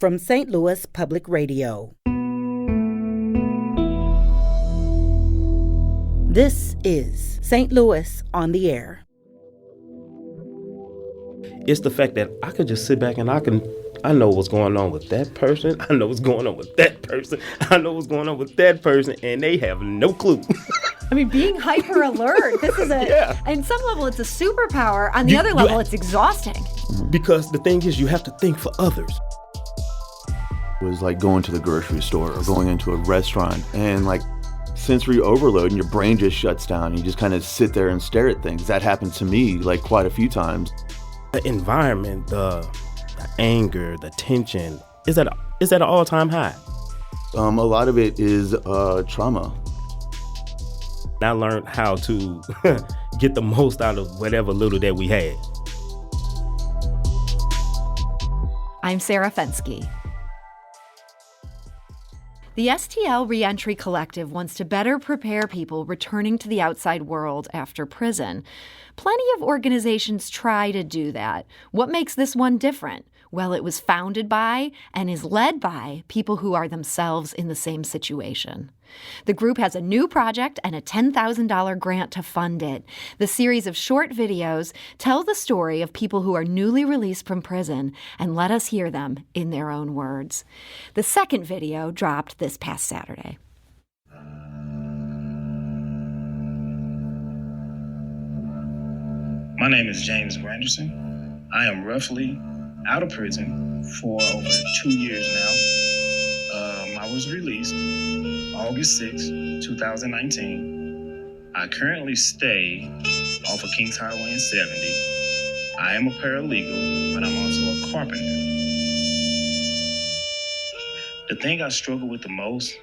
from St. Louis Public Radio. This is St. Louis on the Air. It's the fact that I could just sit back and I know what's going on with that person. I know what's going on with that person. I know what's going on with that person, and they have no clue. I mean, being hyper alert, this is on some level, it's a superpower. On the other level, it's exhausting. Because the thing is, you have to think for others. It was like going to the grocery store or going into a restaurant and like sensory overload and your brain just shuts down. You just kind of sit there and stare at things. That happened to me like quite a few times. The environment, the anger, the tension is at an all-time high. A lot of it is trauma. I learned how to get the most out of whatever little that we had. I'm Sarah Fensky. The STL Reentry Collective wants to better prepare people returning to the outside world after prison. Plenty of organizations try to do that. What makes this one different? Well, it was founded by and is led by people who are themselves in the same situation. The group has a new project and a $10,000 grant to fund it. The series of short videos tell the story of people who are newly released from prison and let us hear them in their own words. The second video dropped this past Saturday. My name is James Granderson. I am roughly out of prison for over 2 years now. I was released August 6, 2019. I currently stay off of Kings Highway and 70. I am a paralegal, but I'm also a carpenter. The thing I struggle with the most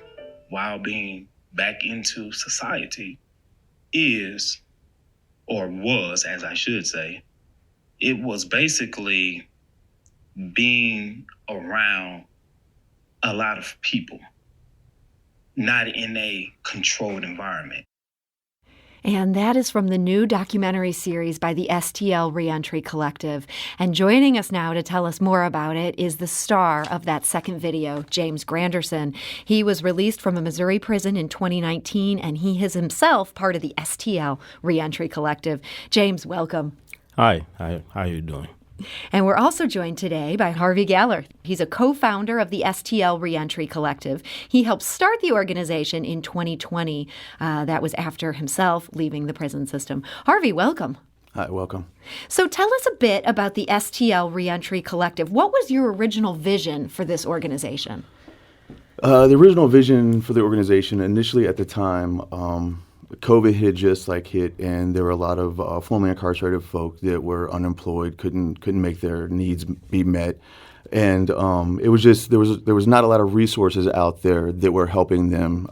while being back into society is, or was, as I should say, it was basically being around a lot of people, not in a controlled environment. And that is from the new documentary series by the STL Reentry Collective. And joining us now to tell us more about it is the star of that second video, James Granderson. He was released from a Missouri prison in 2019, and he is himself part of the STL Reentry Collective. James, welcome. Hi, how are you doing? And we're also joined today by Harvey Galler. He's a co-founder of the STL Reentry Collective. He helped start the organization in 2020. That was after himself leaving the prison system. Harvey, welcome. Hi, welcome. So tell us a bit about the STL Reentry Collective. What was your original vision for this organization? The original vision for the organization initially at the time, COVID had just hit, and there were a lot of formerly incarcerated folk that were unemployed, couldn't make their needs be met, and it was just there was not a lot of resources out there that were helping them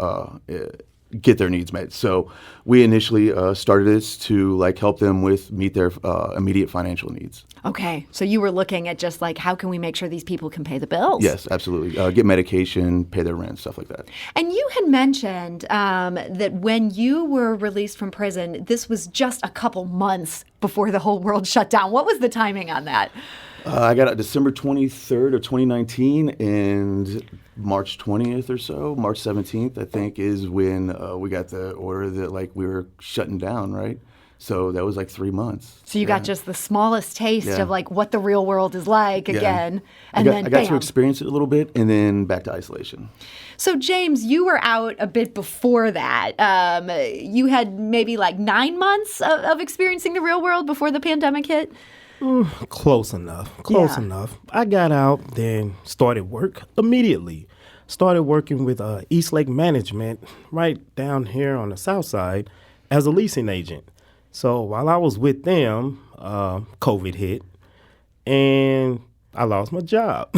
get their needs met. So we initially started this to help them meet their immediate financial needs. Okay, so you were looking at just how can we make sure these people can pay the bills? Yes, absolutely. Get medication, pay their rent, stuff like that. And you had mentioned that when you were released from prison, this was just a couple months before the whole world shut down. What was the timing on that? I got out December 23rd of 2019, and March 20th or so, March 17th, I think, is when we got the order that we were shutting down, right? So that was 3 months. So you got just the smallest taste of what the real world is like again, and I got to experience it a little bit, and then back to isolation. So James, you were out a bit before that. You had maybe 9 months of experiencing the real world before the pandemic hit? Close enough. I got out, then started work immediately. Started working with East Lake Management right down here on the south side as a leasing agent. So while I was with them, COVID hit, and I lost my job.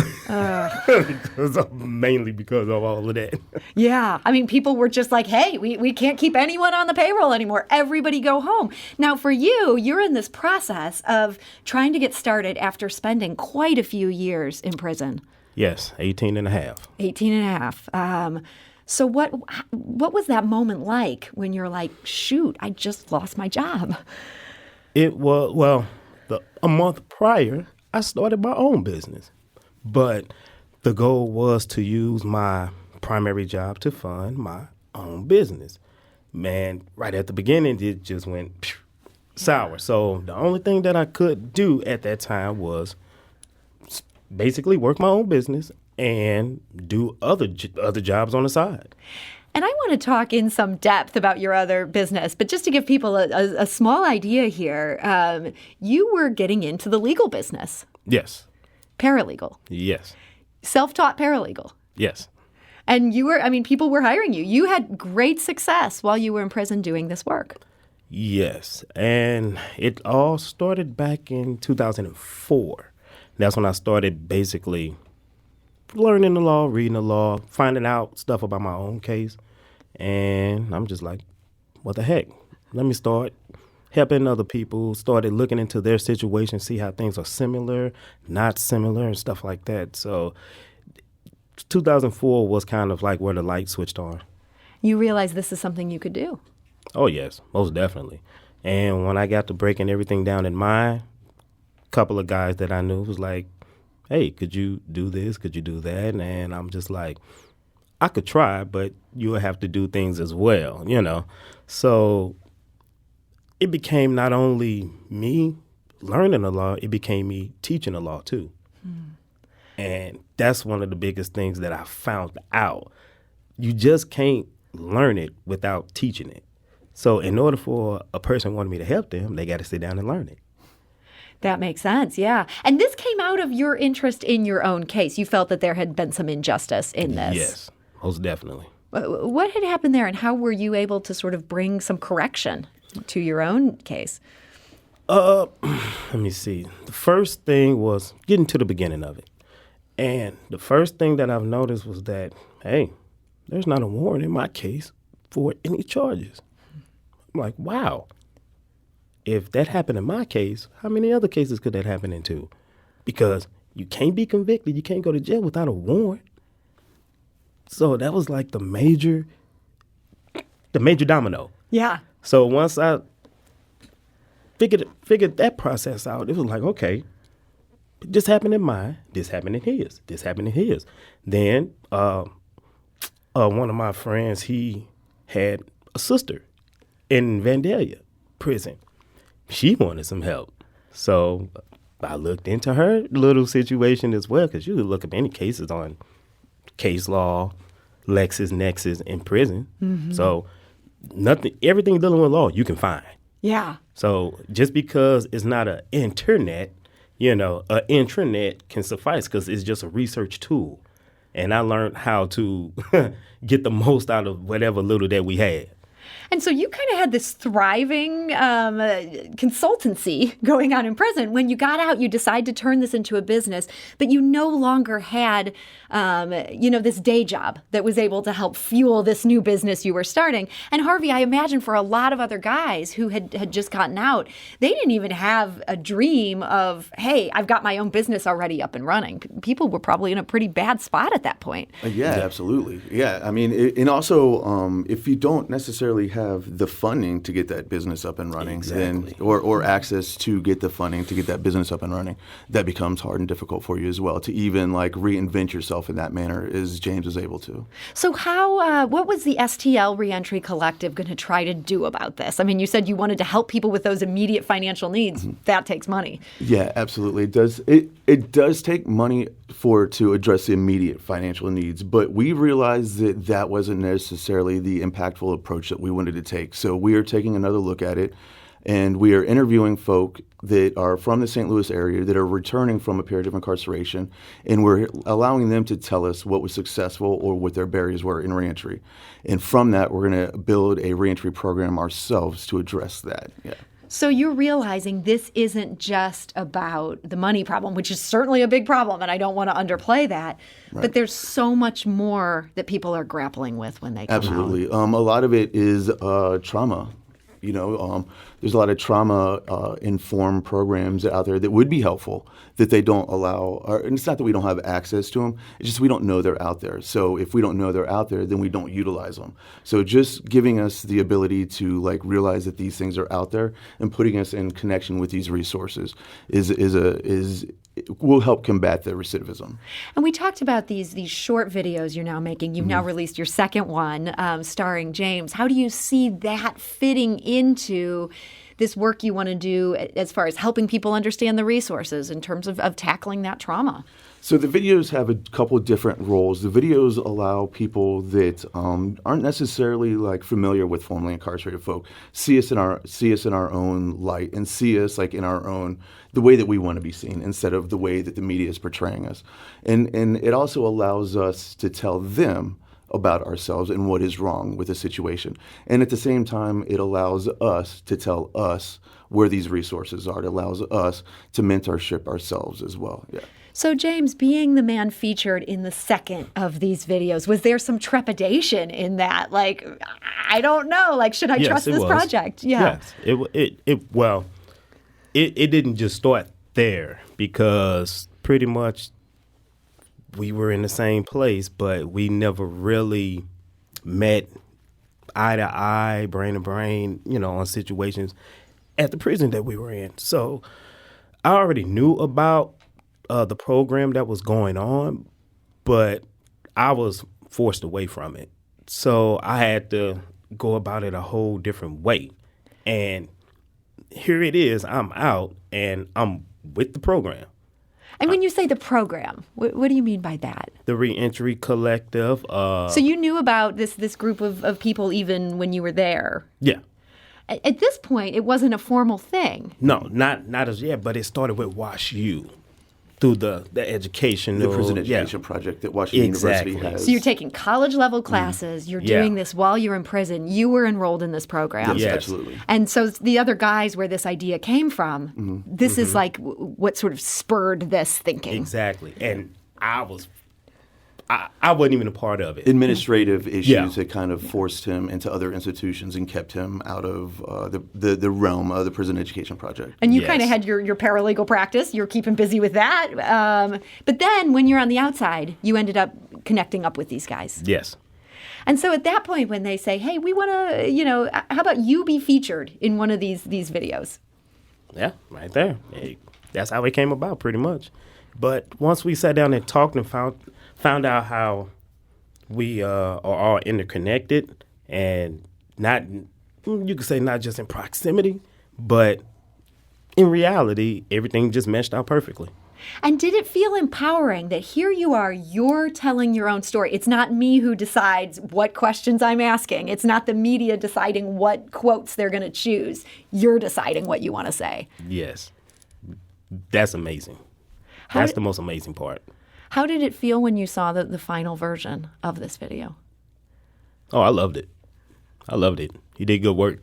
Mainly because of all of that. Yeah. I mean, people were just hey, we can't keep anyone on the payroll anymore. Everybody go home. Now, for you, you're in this process of trying to get started after spending quite a few years in prison. Yes, 18 and a half. 18 and a half. So what was that moment like when you're shoot, I just lost my job? It was, a month prior, I started my own business. But the goal was to use my primary job to fund my own business. Man, right at the beginning, it just went sour. So the only thing that I could do at that time was basically work my own business and do other jobs on the side. And I want to talk in some depth about your other business, but just to give people a small idea here, you were getting into the legal business. Yes. Paralegal. Yes. Self-taught paralegal. Yes. And people were hiring you. You had great success while you were in prison doing this work. Yes. And it all started back in 2004. That's when I started basically learning the law, reading the law, finding out stuff about my own case. And I'm just like, what the heck? Let me start helping other people, started looking into their situation, see how things are similar, not similar, and stuff like that. So 2004 was kind of like where the light switched on. You realized this is something you could do. Oh, yes, most definitely. And when I got to breaking everything down in my couple of guys that I knew was like, hey, could you do this? Could you do that? And I'm just like, I could try, but you would have to do things as well, you know. So it became not only me learning the law, it became me teaching the law too. And that's one of the biggest things that I found out. You just can't learn it without teaching it. So in order for a person wanting me to help them, they got to sit down and learn it. That makes sense, yeah. And this came out of your interest in your own case. You felt that there had been some injustice in this. Yes, most definitely. What had happened there, and how were you able to sort of bring some correction to your own case? Let me see. The first thing was getting to the beginning of it. And the first thing that I've noticed was that, hey, there's not a warrant in my case for any charges. I'm like, wow. If that happened in my case, how many other cases could that happen in too? Because you can't be convicted, you can't go to jail without a warrant. So that was like the major domino. Yeah. So once I figured that process out, it was like, okay, this happened in mine, this happened in his, this happened in his. Then one of my friends, he had a sister in Vandalia prison. She wanted some help. So I looked into her little situation as well, because you could look up any cases on case law, LexisNexis in prison. Mm-hmm. So everything dealing with law you can find. Yeah. So just because it's not an internet, an intranet can suffice because it's just a research tool. And I learned how to get the most out of whatever little that we had. And so you kind of had this thriving consultancy going on in prison. When you got out, you decided to turn this into a business, but you no longer had, this day job that was able to help fuel this new business you were starting. And Harvey, I imagine for a lot of other guys who had just gotten out, they didn't even have a dream of, hey, I've got my own business already up and running. People were probably in a pretty bad spot at that point. Yeah, absolutely. Yeah, I mean, and also if you don't necessarily have the funding to get that business up and running, exactly. then or access to get the funding to get that business up and running, that becomes hard and difficult for you as well to even like reinvent yourself in that manner as James was able to. So what was the STL Reentry Collective going to try to do about this? I mean, you said you wanted to help people with those immediate financial needs. Mm-hmm. That takes money. Yeah, absolutely. It does. It does take money to address the immediate financial needs, but we realized that wasn't necessarily the impactful approach that we wanted to take. So we are taking another look at it, and we are interviewing folk that are from the St. Louis area that are returning from a period of incarceration, and we're allowing them to tell us what was successful or what their barriers were in reentry. And from that, we're going to build a reentry program ourselves to address that. Yeah. So you're realizing this isn't just about the money problem, which is certainly a big problem, and I don't want to underplay that, right. But there's so much more that people are grappling with when they come Absolutely. out. A lot of it is trauma. there's a lot of trauma informed programs out there that would be helpful that they don't allow. And it's not that we don't have access to them; it's just we don't know they're out there. So if we don't know they're out there, then we don't utilize them. So just giving us the ability to like realize that these things are out there and putting us in connection with these resources will help combat the recidivism. And we talked about these short videos you're now making. You've now released your second one, starring James. How do you see that fitting into this work you want to do as far as helping people understand the resources in terms of tackling that trauma? So the videos have a couple different roles. The videos allow people that aren't necessarily like familiar with formerly incarcerated folk see us in our own light and see us like in our own the way that we want to be seen instead of the way that the media is portraying us. And it also allows us to tell them about ourselves and what is wrong with the situation. And at the same time, it allows us to tell us where these resources are. It allows us to mentorship ourselves as well. Yeah. So, James, being the man featured in the second of these videos, was there some trepidation in that? Like, I don't know. Like, should I trust this project? Yeah. Yes. It didn't just start there because pretty much we were in the same place, but we never really met eye to eye, brain to brain, on situations at the prison that we were in. So I already knew about the program that was going on, but I was forced away from it. So I had to go about it a whole different way. And here it is, I'm out and I'm with the program. And when you say the program, what do you mean by that? The Reentry Collective. So you knew about this group of people even when you were there? Yeah. At this point, it wasn't a formal thing. No, not as yet, but it started with Wash U through the education. The prison education project that Washington University has. So you're taking college-level classes. You're doing this while you're in prison. You were enrolled in this program. Yes, absolutely. And so the other guys where this idea came from, this is like what sort of spurred this thinking. Exactly. And I wasn't even a part of it. Administrative issues that kind of forced him into other institutions and kept him out of the realm of the prison education project. And you kind of had your paralegal practice. You're keeping busy with that. But then when you're on the outside, you ended up connecting up with these guys. Yes. And so at that point when they say, hey, we want to, how about you be featured in one of these videos? Yeah, right there. That's how it came about pretty much. But once we sat down and talked and found out how we are all interconnected and you could say not just in proximity, but in reality, everything just meshed out perfectly. And did it feel empowering that here you are, you're telling your own story? It's not me who decides what questions I'm asking. It's not the media deciding what quotes they're going to choose. You're deciding what you want to say. Yes. That's amazing. That's the most amazing part. How did it feel when you saw the final version of this video? Oh, I loved it. He did good work.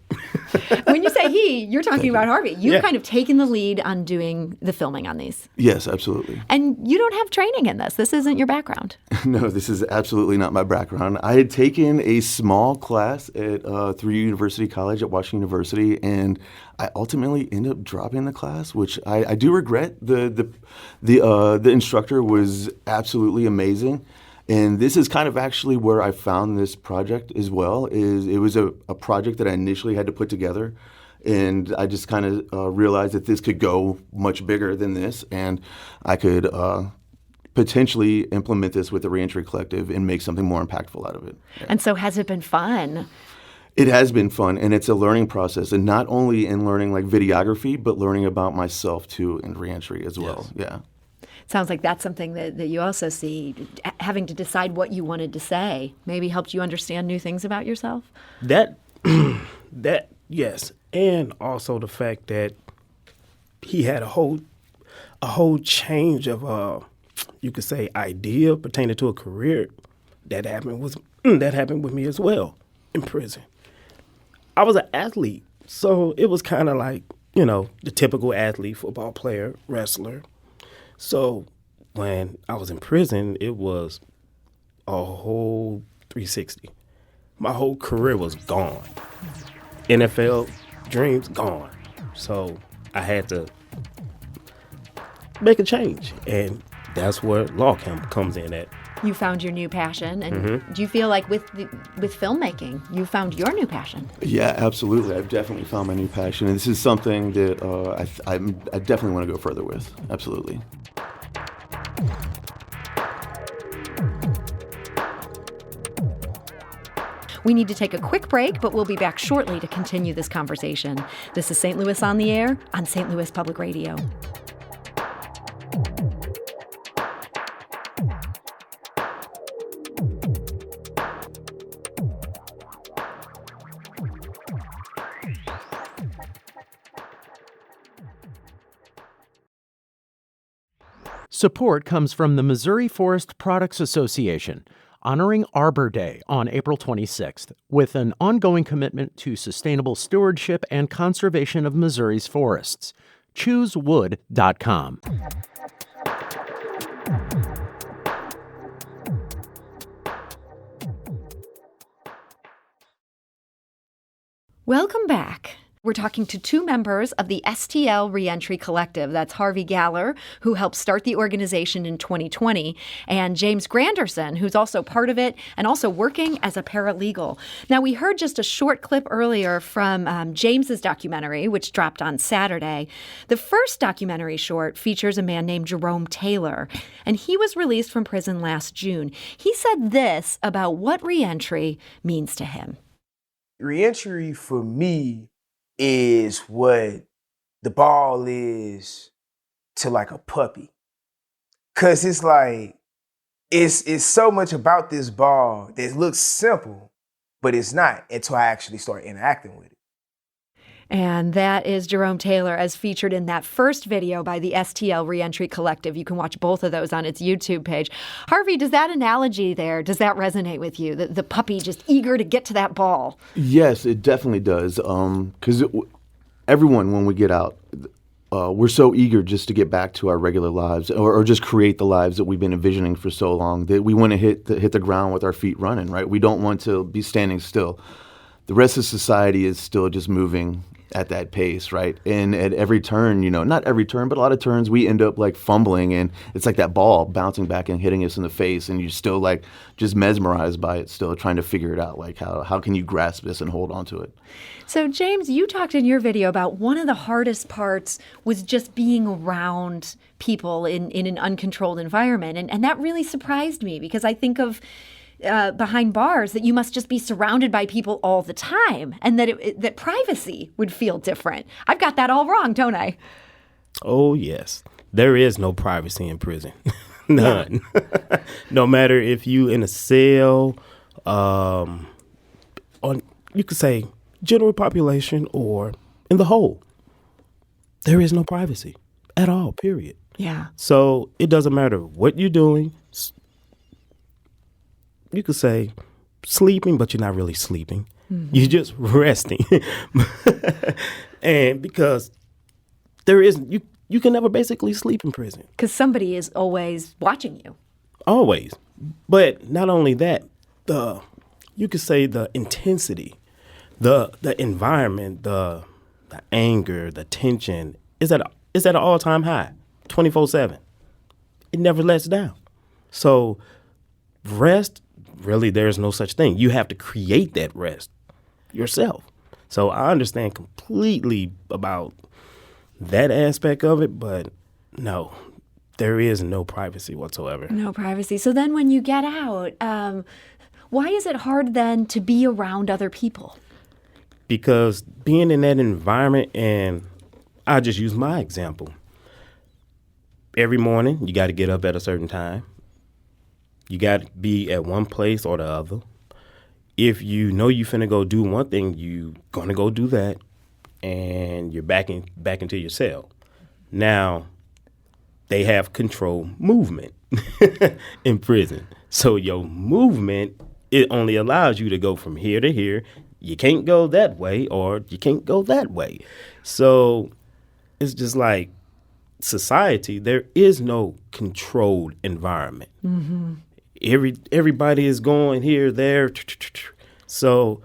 When you say he, you're talking about Harvey. You've kind of taken the lead on doing the filming on these. Yes, absolutely. And you don't have training in this. This isn't your background. No, this is absolutely not my background. I had taken a small class at through University College at Washington University, and I ultimately ended up dropping the class, which I do regret. The instructor was absolutely amazing. And this is kind of actually where I found this project as well. It was a project that I initially had to put together, and I just kind of realized that this could go much bigger than this, and I could potentially implement this with the Reentry Collective and make something more impactful out of it. Yeah. And so has it been fun? It has been fun, and it's a learning process, and not only in learning like videography, but learning about myself too in reentry as well. Yes. Yeah. Sounds like that's something that you also see, having to decide what you wanted to say maybe helped you understand new things about yourself? That yes. And also the fact that he had a whole change of, you could say, idea pertaining to a career that happened with me as well in prison. I was an athlete, so it was kind of like, the typical athlete, football player, wrestler. So when I was in prison, it was a whole 360. My whole career was gone. NFL dreams gone. So I had to make a change, and that's where law comes in at. You found your new passion, and do you feel like with filmmaking, you found your new passion? Yeah, absolutely. I've definitely found my new passion, and this is something that I definitely want to go further with. Absolutely. We need to take a quick break, but we'll be back shortly to continue this conversation. This is St. Louis on the Air on St. Louis Public Radio. Support comes from the Missouri Forest Products Association, honoring Arbor Day on April 26th, with an ongoing commitment to sustainable stewardship and conservation of Missouri's forests. ChooseWood.com. Welcome back. We're talking to two members of the STL Reentry Collective. That's Harvey Galler, who helped start the organization in 2020, and James Granderson, who's also part of it and also working as a paralegal. Now, we heard just a short clip earlier from James's documentary, which dropped on Saturday. The first documentary short features a man named Jerome Taylor, and he was released from prison last June. He said this about what reentry means to him. Reentry for me is what the ball is to like a puppy. Cause it's like, it's so much about this ball that looks simple, but it's not until I actually start interacting with it. And that is Jerome Taylor, as featured in that first video by the STL Reentry Collective. You can watch both of those on its YouTube page. Harvey, does that analogy there, does that resonate with you? The puppy just eager to get to that ball? Yes, it definitely does. Because everyone, when we get out, we're so eager just to get back to our regular lives or just create the lives that we've been envisioning for so long that we want to hit the ground with our feet running, right? We don't want to be standing still. The rest of society is still just moving at that pace, right? And at every turn, not every turn, but a lot of turns, we end up like fumbling, and it's like that ball bouncing back and hitting us in the face, and you're still like just mesmerized by it, still trying to figure it out. Like how can you grasp this and hold on to it? So James, you talked in your video about one of the hardest parts was just being around people in an uncontrolled environment. And that really surprised me, because I think of behind bars that you must just be surrounded by people all the time, and that privacy would feel different. I've got that all wrong, don't I? Oh, yes. There is no privacy in prison. None. No matter if you in a cell, on, you could say general population, or in the hole. There is no privacy at all, period. Yeah. So it doesn't matter what you're doing. You could say sleeping, but you're not really sleeping. Mm-hmm. You're just resting. And because there is, you can never basically sleep in prison. Because somebody is always watching you. Always. But not only that, you could say the intensity, the environment, the anger, the tension is at an all-time high, 24/7. It never lets down. So rest, really, there's no such thing. You have to create that rest yourself. So I understand completely about that aspect of it, but no, there is no privacy whatsoever. No privacy. So then when you get out, why is it hard then to be around other people? Because being in that environment, and I'll just use my example. Every morning, you got to get up at a certain time. You got to be at one place or the other. If you know you finna go do one thing, you gonna go do that, and you're back into your cell. Now, they have control movement in prison. So your movement, it only allows you to go from here to here. You can't go that way, or you can't go that way. So it's just like society, there is no controlled environment. Mm-hmm. Everybody is going here, there. So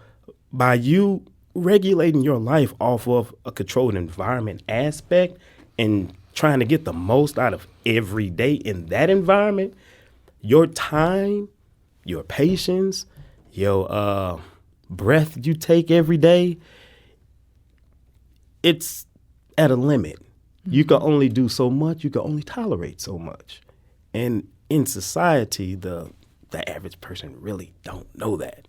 by you regulating your life off of a controlled environment aspect and trying to get the most out of every day in that environment, your time, your patience, your breath you take every day, it's at a limit. You can only do so much. You can only tolerate so much. And in society, the average person really don't know that.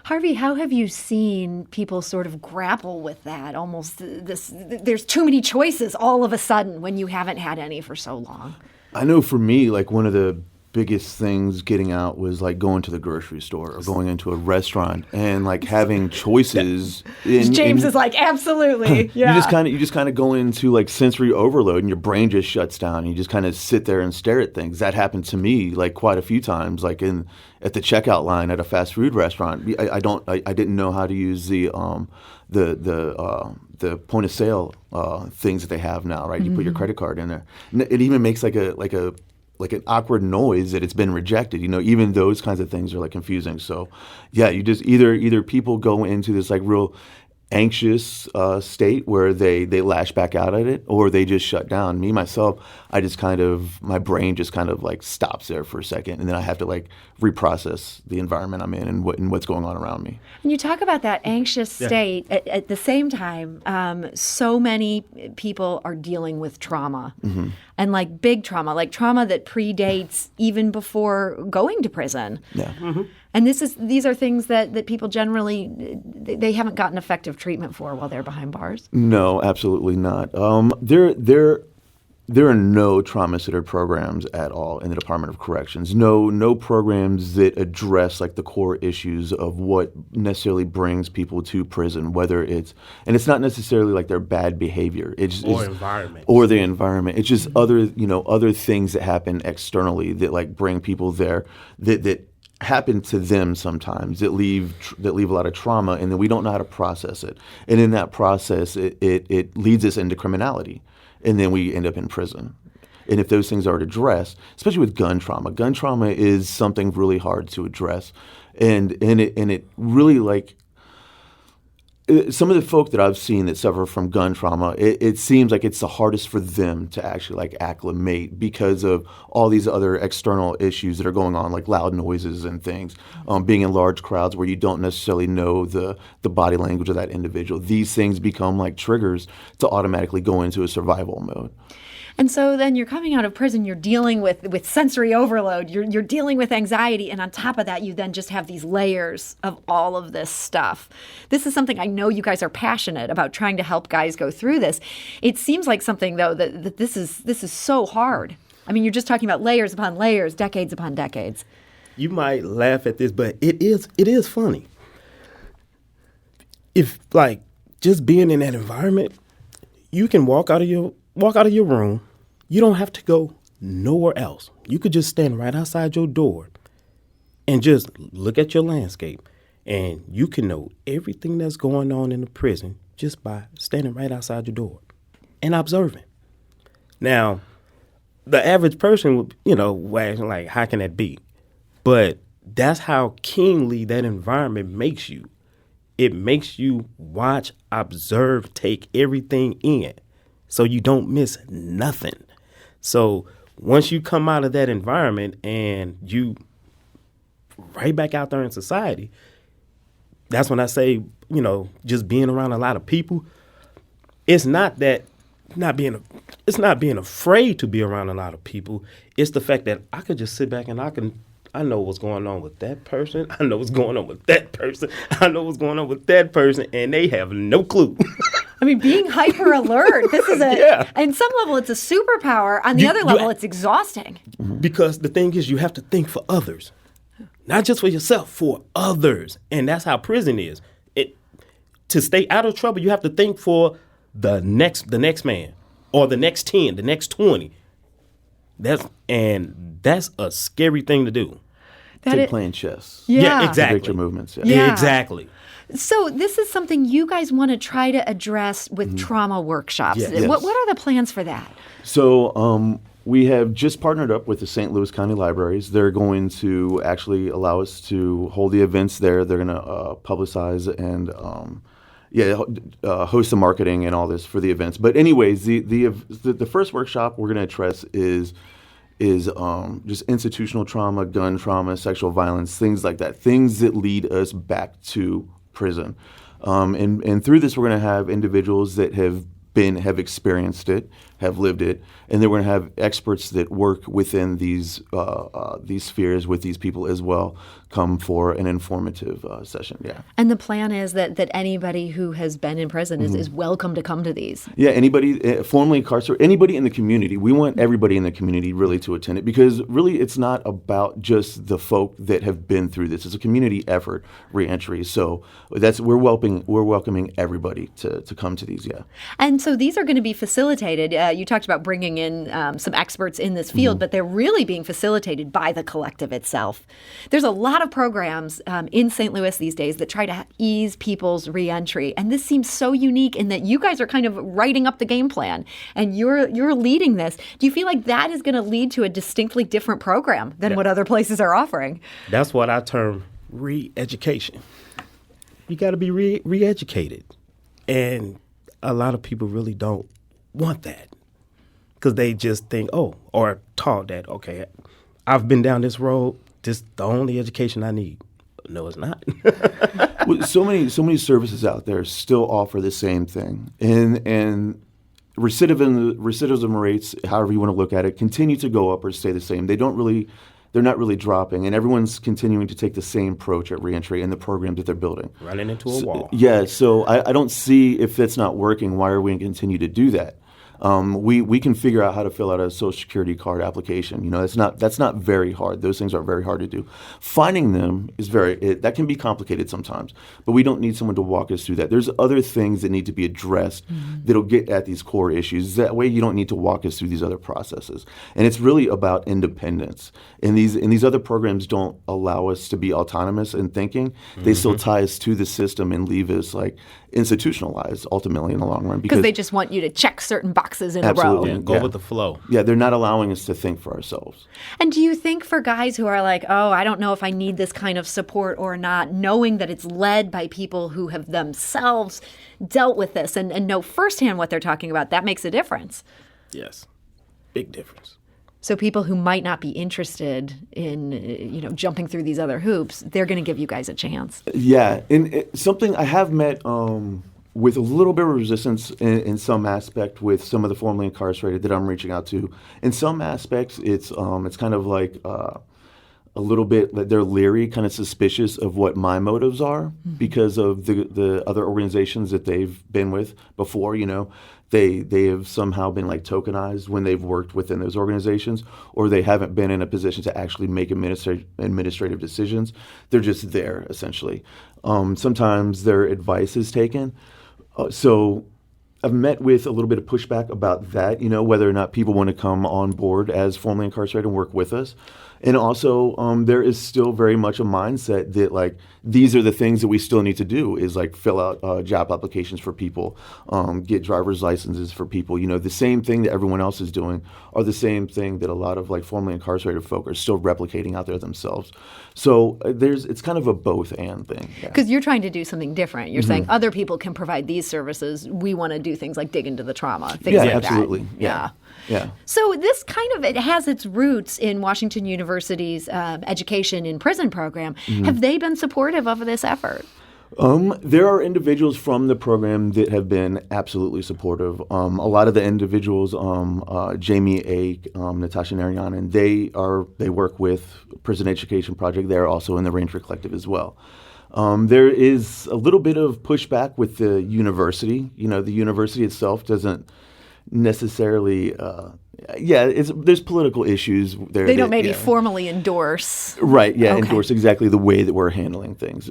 Harvey, how have you seen people sort of grapple with that? Almost there's too many choices all of a sudden when you haven't had any for so long. I know for me, like one of the biggest things getting out was like going to the grocery store or going into a restaurant and like having choices. James is like, absolutely. Yeah. You just kind of go into like sensory overload and your brain just shuts down and you just kind of sit there and stare at things. That happened to me like quite a few times, like at the checkout line at a fast food restaurant. I didn't know how to use the point of sale things that they have now, right? You put your credit card in there. It even makes like an awkward noise that it's been rejected. You know, even those kinds of things are like confusing. So, yeah, you just either people go into this like real anxious state where they lash back out at it, or they just shut down. Me, myself, my brain just kind of like stops there for a second, and then I have to like reprocess the environment I'm in and what's going on around me. And you talk about that anxious state. At the same time, so many people are dealing with trauma, and like big trauma, like trauma that predates even before going to prison. Yeah. And these are things that people generally, they haven't gotten effective treatment for while they're behind bars. No, absolutely not. There are no trauma-centered programs at all in the Department of Corrections. No programs that address like the core issues of what necessarily brings people to prison. And it's not necessarily like their bad behavior. Environment. Or the environment. It's just other things that happen externally that like bring people there that happen to them sometimes that leave a lot of trauma, and then we don't know how to process it. And in that process, it leads us into criminality, and then we end up in prison. And if those things aren't addressed, especially with gun trauma is something really hard to address, and it really like. Some of the folk that I've seen that suffer from gun trauma, it seems like it's the hardest for them to actually like acclimate because of all these other external issues that are going on, like loud noises and things, being in large crowds where you don't necessarily know the body language of that individual. These things become like triggers to automatically go into a survival mode. And so then you're coming out of prison, you're dealing with sensory overload, you're dealing with anxiety, and on top of that, you then just have these layers of all of this stuff. This is something I know you guys are passionate about, trying to help guys go through this. It seems like something, though, that this is so hard. I mean, you're just talking about layers upon layers, decades upon decades. You might laugh at this, but it is funny. If like just being in that environment, you can walk out of your room. You don't have to go nowhere else. You could just stand right outside your door and just look at your landscape, and you can know everything that's going on in the prison just by standing right outside your door and observing. Now, the average person would, ask like, how can that be? But that's how keenly that environment makes you. It makes you watch, observe, take everything in, so you don't miss nothing. So once you come out of that environment and you right back out there in society, that's when I say, just being around a lot of people, it's not being afraid to be around a lot of people. It's the fact that I could just sit back and I know what's going on with that person. I know what's going on with that person. I know what's going on with that person, and they have no clue. I mean, being hyper alert, this is on some level, it's a superpower. On the other level, it's exhausting. Because the thing is, you have to think for others, not just for yourself, for others. And that's how prison is. To stay out of trouble, you have to think for the next man, or the next 10, the next 20. That's a scary thing to do. It's like playing chess. Yeah, exactly. Predict your movements. Yeah, exactly. So this is something you guys want to try to address with trauma workshops. Yes. What are the plans for that? So we have just partnered up with the St. Louis County Libraries. They're going to actually allow us to hold the events there. They're going to publicize and host the marketing and all this for the events. But anyways, the first workshop we're going to address is just institutional trauma, gun trauma, sexual violence, things like that, things that lead us back to prison. And through this, we're going to have individuals that have experienced it, have lived it, and then we're going to have experts that work within these spheres with these people as well come for an informative session. Yeah. And the plan is that anybody who has been in prison is welcome to come to these. Yeah, anybody formerly incarcerated, anybody in the community. We want everybody in the community really to attend it, because really it's not about just the folk that have been through this. It's a community effort, reentry. So we're welcoming everybody to come to these. Yeah. And so these are going to be facilitated. You talked about bringing in some experts in this field, but they're really being facilitated by the collective itself. There's a lot of programs in St. Louis these days that try to ease people's reentry, and this seems so unique in that you guys are kind of writing up the game plan and you're leading this. Do you feel like that is going to lead to a distinctly different program than what other places are offering? That's what I term re-education. You got to be re-educated, and a lot of people really don't want that, because they just think, or taught that, okay, I've been down this road, this is the only education I need. No, it's not. Well, so many services out there still offer the same thing, and recidivism rates, however you want to look at it, continue to go up or stay the same. They're not really dropping, and everyone's continuing to take the same approach at reentry and the programs that they're building. Running into a wall. Yeah, so I don't see, if that's not working, why are we going to continue to do that? We can figure out how to fill out a Social Security card application. That's not very hard. Those things are very hard to do. Finding them is that can be complicated sometimes, but we don't need someone to walk us through that. There's other things that need to be addressed that'll get at these core issues. That way you don't need to walk us through these other processes. And it's really about independence. And these other programs don't allow us to be autonomous in thinking. They still tie us to the system and leave us institutionalized ultimately in the long run. Because they just want you to check certain boxes in a row. And go with the flow. Yeah, they're not allowing us to think for ourselves. And do you think for guys who are like, I don't know if I need this kind of support or not, knowing that it's led by people who have themselves dealt with this and know firsthand what they're talking about, that makes a difference? Yes, big difference. So people who might not be interested in, jumping through these other hoops, they're going to give you guys a chance. Yeah, and something I have met with a little bit of resistance in some aspect with some of the formerly incarcerated that I'm reaching out to. In some aspects, it's kind of like a little bit that they're leery, kind of suspicious of what my motives are because of the other organizations that they've been with before. They have somehow been tokenized when they've worked within those organizations, or they haven't been in a position to actually make administrative decisions. They're just there, essentially. Sometimes their advice is taken. So I've met with a little bit of pushback about that, whether or not people want to come on board as formerly incarcerated and work with us. And also, there is still very much a mindset that these are the things that we still need to do is fill out job applications for people, get driver's licenses for people. The same thing that everyone else is doing are the same thing that a lot of formerly incarcerated folk are still replicating out there themselves. So it's kind of a both and thing. Because you're trying to do something different. You're saying other people can provide these services. We want to do things like dig into the trauma. Things like absolutely. That. Yeah. So this it has its roots in Washington University's education in prison program. Have they been supportive of this effort? There are individuals from the program that have been absolutely supportive. A lot of the individuals, Jamie Ake, Natasha Narayanan, they work with Prison Education Project. They're also in the Reentry Collective as well. There is a little bit of pushback with the university. The university itself doesn't necessarily there's political issues there. They don't maybe formally endorse. Right, endorse exactly the way that we're handling things.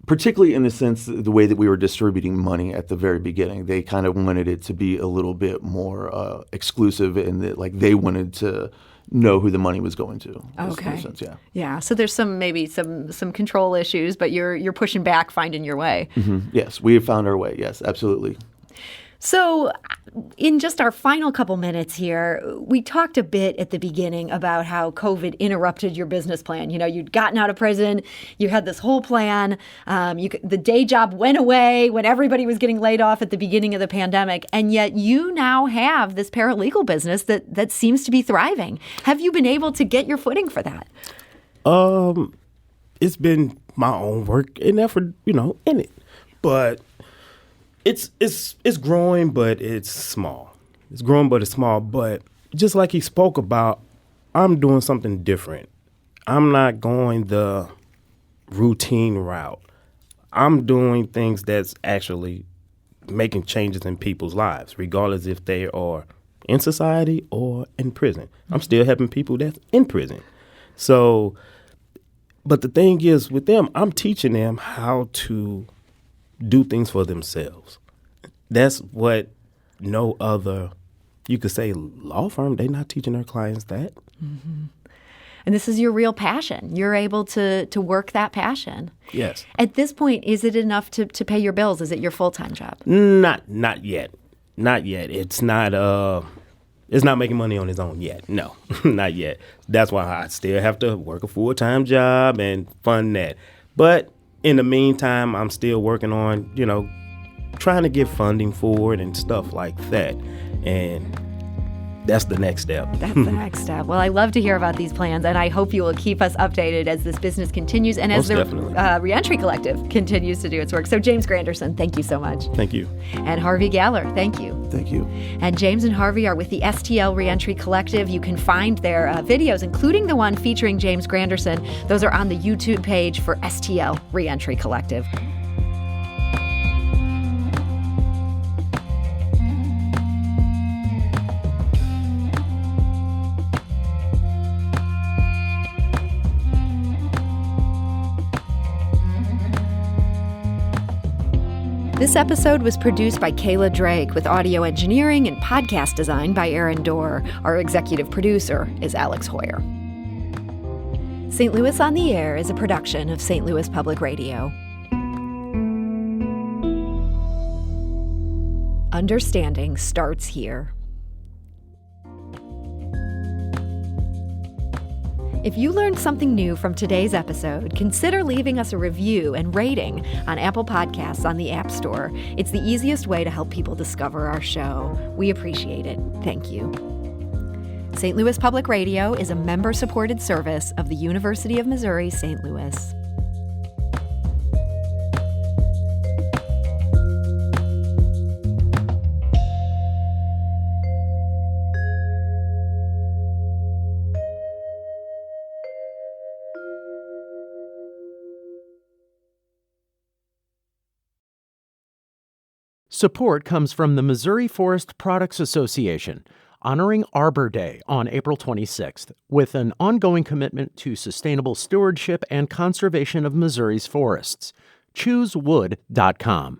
Particularly in the sense, the way that we were distributing money at the very beginning. They kind of wanted it to be a little bit more exclusive, and that they wanted to know who the money was going to. Okay. In a sense, yeah. So there's some control issues, but you're pushing back, finding your way. Yes, we have found our way. Yes, absolutely. So, in just our final couple minutes here, we talked a bit at the beginning about how COVID interrupted your business plan. You know, you'd gotten out of prison, you had this whole plan, the day job went away when everybody was getting laid off at the beginning of the pandemic, and yet you now have this paralegal business that seems to be thriving. Have you been able to get your footing for that? It's been my own work and effort, in it, but it's growing, but it's small. It's growing, but it's small. But just like he spoke about, I'm doing something different. I'm not going the routine route. I'm doing things that's actually making changes in people's lives, regardless if they are in society or in prison. I'm still helping people that's in prison. So, but the thing is with them, I'm teaching them how to do things for themselves. That's what no other, you could say, law firm, they're not teaching their clients that. Mm-hmm. And this is your real passion. You're able to work that passion. Yes. At this point, is it enough to pay your bills? Is it your full-time job? Not yet. Not yet. It's not making money on its own yet. No, not yet. That's why I still have to work a full-time job and fund that. But in the meantime, I'm still working on, trying to get funding for it and stuff like that. And that's the next step. That's the next step. Well, I love to hear about these plans, and I hope you will keep us updated as this business continues and as the Reentry Collective continues to do its work. So, James Granderson, thank you so much. Thank you. And Harvey Galler, thank you. Thank you. And James and Harvey are with the STL Reentry Collective. You can find their videos, including the one featuring James Granderson. Those are on the YouTube page for STL Reentry Collective. This episode was produced by Kayla Drake with audio engineering and podcast design by Aaron Dorr. Our executive producer is Alex Hoyer. St. Louis on the Air is a production of St. Louis Public Radio. Understanding starts here. If you learned something new from today's episode, consider leaving us a review and rating on Apple Podcasts on the App Store. It's the easiest way to help people discover our show. We appreciate it. Thank you. St. Louis Public Radio is a member-supported service of the University of Missouri, St. Louis. Support comes from the Missouri Forest Products Association, honoring Arbor Day on April 26th, with an ongoing commitment to sustainable stewardship and conservation of Missouri's forests. ChooseWood.com.